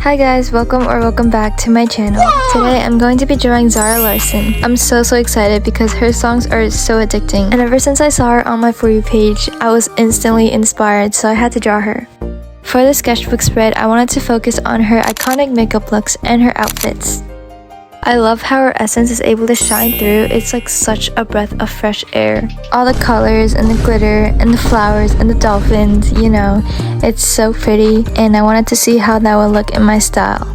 Hi guys, welcome back to my channel. Today I'm going to be drawing Zara Larsson. I'm so excited because her songs are so addicting, and ever since I saw her on my For You page, I was instantly inspired, so I had to draw her. For the sketchbook spread, I wanted to focus on her iconic makeup looks and her outfits. I love how her essence is able to shine through. It's like such a breath of fresh air. All the colors and the glitter and the flowers and the dolphins, you know, it's so pretty, and I wanted to see how that would look in my style.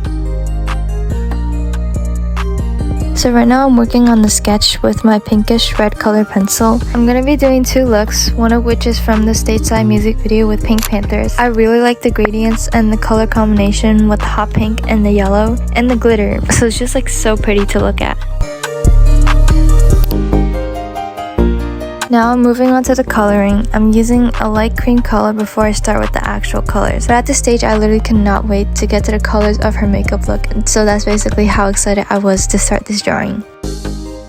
So right now I'm working on the sketch with my pinkish red color pencil. I'm gonna be doing two looks, one of which is from the Stateside music video with Pinkpantheress. I really like the gradients and the color combination with the hot pink and the yellow and the glitter, so it's just like so pretty to look at. Now I'm moving on to the coloring. I'm using a light cream color before I start with the actual colors. But at this stage, I literally cannot wait to get to the colors of her makeup look. And so that's basically how excited I was to start this drawing.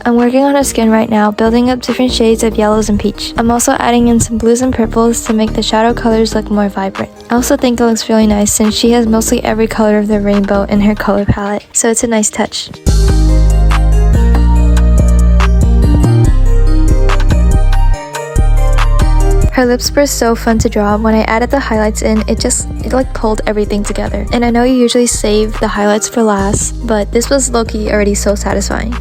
I'm working on her skin right now, building up different shades of yellows and peach. I'm also adding in some blues and purples to make the shadow colors look more vibrant. I also think it looks really nice since she has mostly every color of the rainbow in her color palette, so it's a nice touch. Her lips were so fun to draw. When I added the highlights in, it like pulled everything together. And I know you usually save the highlights for last, but this was low-key already so satisfying.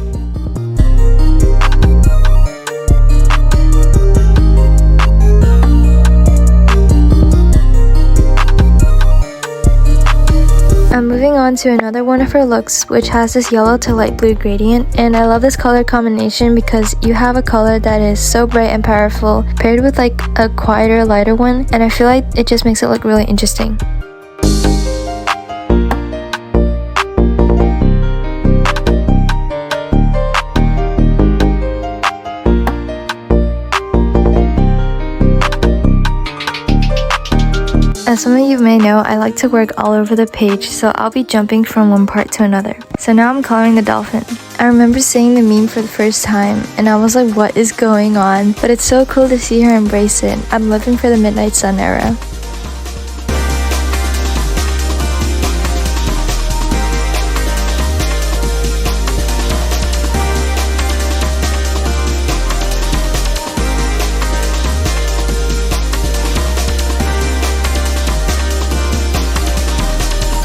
I'm moving on to another one of her looks, which has this yellow to light blue gradient, and I love this color combination because you have a color that is so bright and powerful paired with like a quieter, lighter one, and I feel like it just makes it look really interesting. As some of you may know, I like to work all over the page, so I'll be jumping from one part to another. So now I'm coloring the dolphin. I remember seeing the meme for the first time, and I was like, what is going on? But it's so cool to see her embrace it. I'm living for the Midnight Sun era.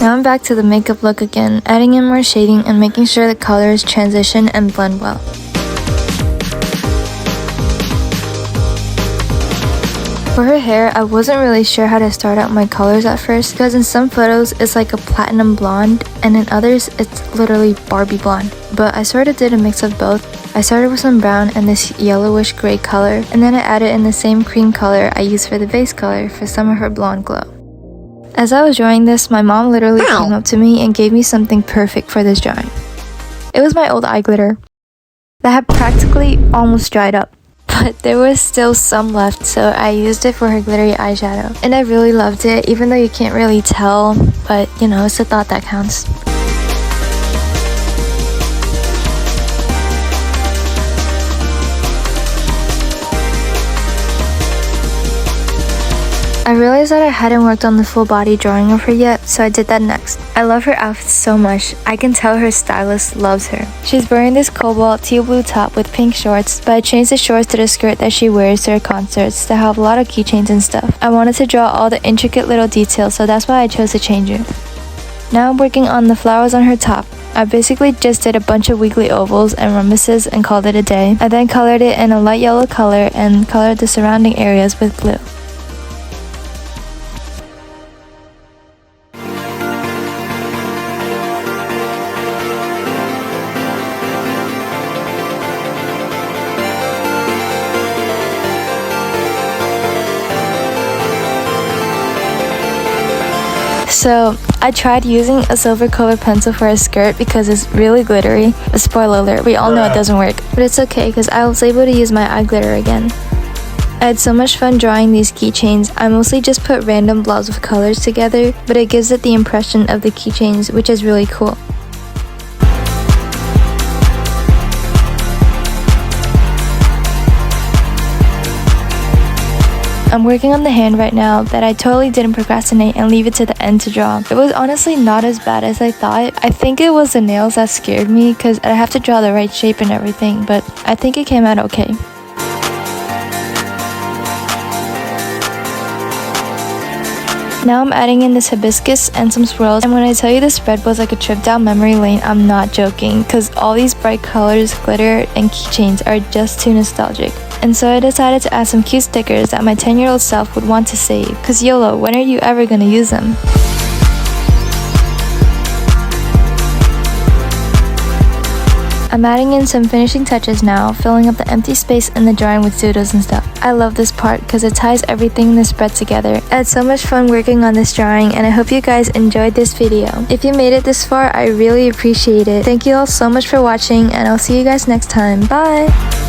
Now I'm back to the makeup look again, adding in more shading and making sure the colors transition and blend well. For her hair, I wasn't really sure how to start out my colors at first because in some photos it's like a platinum blonde and in others it's literally Barbie blonde. But I sort of did a mix of both. I started with some brown and this yellowish gray color, and then I added in the same cream color I used for the base color for some of her blonde glow. As I was drawing this, my mom literally came up to me and gave me something perfect for this drawing. It was my old eye glitter that had practically almost dried up, but there was still some left, so I used it for her glittery eyeshadow. And I really loved it, even though you can't really tell, but you know, it's the thought that counts. I realized that I hadn't worked on the full body drawing of her yet, so I did that next. I love her outfit so much. I can tell her stylist loves her. She's wearing this cobalt teal blue top with pink shorts, but I changed the shorts to the skirt that she wears to her concerts to have a lot of keychains and stuff. I wanted to draw all the intricate little details, so that's why I chose to change it. Now I'm working on the flowers on her top. I basically just did a bunch of weekly ovals and rhombuses and called it a day. I then colored it in a light yellow color and colored the surrounding areas with blue. So I tried using a silver colored pencil for a skirt because it's really glittery. A spoiler alert, we all know it doesn't work, but it's okay because I was able to use my eye glitter again. I had so much fun drawing these keychains. I mostly just put random blobs of colors together, but it gives it the impression of the keychains, which is really cool. I'm working on the hand right now that I totally didn't procrastinate and leave it to the end to draw. It was honestly not as bad as I thought. I think it was the nails that scared me because I have to draw the right shape and everything, but I think it came out okay. Now I'm adding in this hibiscus and some swirls, and when I tell you this spread was like a trip down memory lane, I'm not joking, because all these bright colors, glitter, and keychains are just too nostalgic. And so I decided to add some cute stickers that my 10-year-old self would want to save, because YOLO, when are you ever gonna use them? I'm adding in some finishing touches now, filling up the empty space in the drawing with doodles and stuff. I love this part because it ties everything in the spread together. I had so much fun working on this drawing, and I hope you guys enjoyed this video. If you made it this far, I really appreciate it. Thank you all so much for watching, and I'll see you guys next time. Bye!